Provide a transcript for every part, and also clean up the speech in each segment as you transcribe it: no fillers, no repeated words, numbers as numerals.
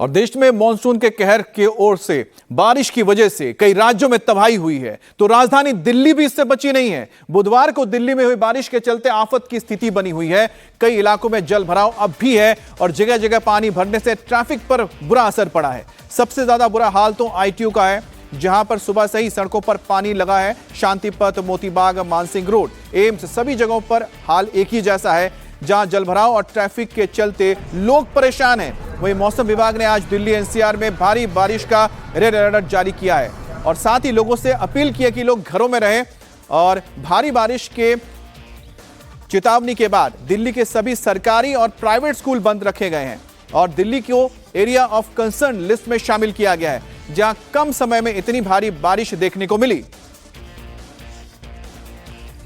और देश में मॉनसून के कहर की ओर से बारिश की वजह से कई राज्यों में तबाही हुई है, तो राजधानी दिल्ली भी इससे बची नहीं है। बुधवार को दिल्ली में हुई बारिश के चलते आफत की स्थिति बनी हुई है। कई इलाकों में जल भराव अब भी है और जगह जगह पानी भरने से ट्रैफिक पर बुरा असर पड़ा है। सबसे ज्यादा बुरा हाल तो आईटीयू का है, जहां पर सुबह से ही सड़कों पर पानी लगा है। शांतिपथ, मोतीबाग, मानसिंह रोड, एम्स, सभी जगहों पर हाल एक ही जैसा है, जहां जलभराव और ट्रैफिक के चलते लोग परेशान हैं। वहीं मौसम विभाग ने आज दिल्ली एनसीआर में भारी बारिश का रेड अलर्ट जारी किया है और साथ ही लोगों से अपील की है कि लोग घरों में रहें। और भारी बारिश के चेतावनी के बाद दिल्ली के सभी सरकारी और प्राइवेट स्कूल बंद रखे गए हैं और दिल्ली को एरिया ऑफ कंसर्न लिस्ट में शामिल किया गया है, जहां कम समय में इतनी भारी बारिश देखने को मिली।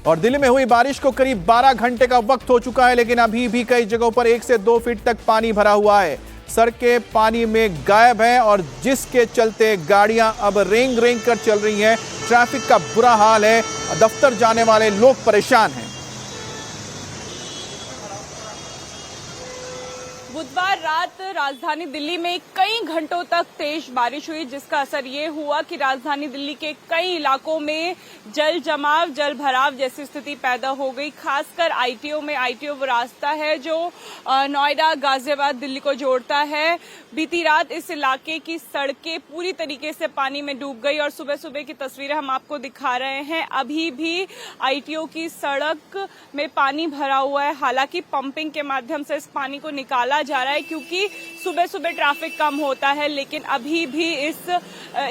और दिल्ली में हुई बारिश को करीब 12 घंटे का वक्त हो चुका है, लेकिन अभी भी कई जगहों पर 1 से 2 फीट तक पानी भरा हुआ है। सड़कें पानी में गायब हैं और जिसके चलते गाड़ियां अब रेंग रेंग कर चल रही हैं। ट्रैफिक का बुरा हाल है, दफ्तर जाने वाले लोग परेशान हैं। बुधवार रात राजधानी दिल्ली में कई घंटों तक तेज बारिश हुई, जिसका असर ये हुआ कि राजधानी दिल्ली के कई इलाकों में जल जमाव, जल भराव जैसी स्थिति पैदा हो गई। खासकर आईटीओ में, आईटीओ वो रास्ता है जो नोएडा, गाजियाबाद, दिल्ली को जोड़ता है। बीती रात इस इलाके की सड़कें पूरी तरीके से पानी में डूब गई और सुबह सुबह की तस्वीरें हम आपको दिखा रहे हैं। अभी भी आईटीओ की सड़क में पानी भरा हुआ है। हालांकि पंपिंग के माध्यम से इस पानी को निकाला जा रहा है, क्योंकि सुबह सुबह ट्रैफिक कम होता है, लेकिन अभी भी इस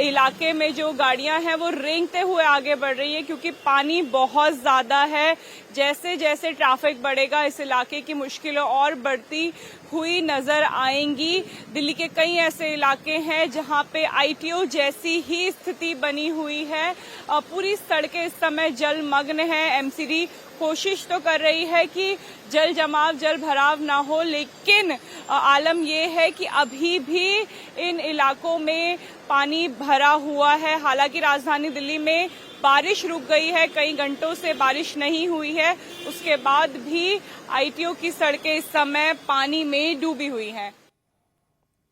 इलाके में जो गाड़ियां हैं वो रेंगते हुए आगे बढ़ रही है, क्योंकि पानी बहुत ज्यादा है। जैसे जैसे ट्रैफिक बढ़ेगा, इस इलाके की मुश्किलें और बढ़ती हुई नजर आएंगी। दिल्ली के कई ऐसे इलाके हैं जहां पे आईटीओ जैसी ही स्थिति बनी हुई है। पूरी सड़कें इस समय जलमग्न है। एमसीडी कोशिश तो कर रही है कि जल जमाव, जल भराव ना हो, लेकिन आलम यह है कि अभी भी इन इलाकों में पानी भरा हुआ है। हालांकि राजधानी दिल्ली में बारिश रुक गई है, कई घंटों से बारिश नहीं हुई है, उसके बाद भी आईटीओ की सड़कें इस समय पानी में डूबी हुई हैं।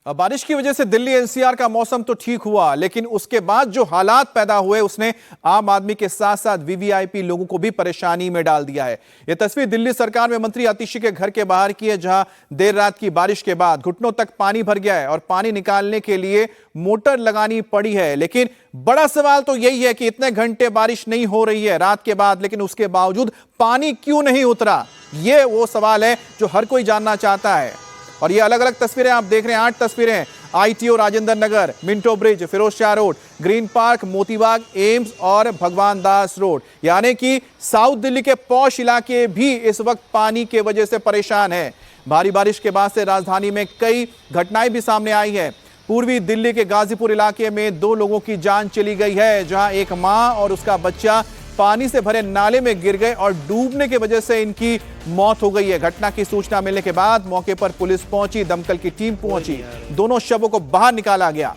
अब बारिश की वजह से दिल्ली एनसीआर का मौसम तो ठीक हुआ, लेकिन उसके बाद जो हालात पैदा हुए उसने आम आदमी के साथ साथ वीवीआईपी लोगों को भी परेशानी में डाल दिया है। यह तस्वीर दिल्ली सरकार में मंत्री आतिशी के घर के बाहर की है, जहां देर रात की बारिश के बाद घुटनों तक पानी भर गया है और पानी निकालने के लिए मोटर लगानी पड़ी है। लेकिन बड़ा सवाल तो यही है कि इतने घंटे बारिश नहीं हो रही है रात के बाद, लेकिन उसके बावजूद पानी क्यों नहीं उतरा? यह वो सवाल है जो हर कोई जानना चाहता है। और ये अलग अलग तस्वीरें आप देख रहे हैं, 8 तस्वीरें ITO, Rajendra Nagar, Minto bridge, Firoz Shah road, green park, Motibagh, AIIMS और भगवान दास रोड। यानी कि साउथ दिल्ली के पॉश इलाके भी इस वक्त पानी के वजह से परेशान है। भारी बारिश के बाद से राजधानी में कई घटनाएं भी सामने आई है। पूर्वी दिल्ली के गाजीपुर इलाके में 2 लोगों की जान चली गई है, जहां एक मां और उसका बच्चा पानी से भरे नाले में गिर गए और डूबने की वजह से इनकी मौत हो गई है। घटना की सूचना मिलने के बाद मौके पर पुलिस पहुंची, दमकल की टीम पहुंची, दोनों शवों को बाहर निकाला गया।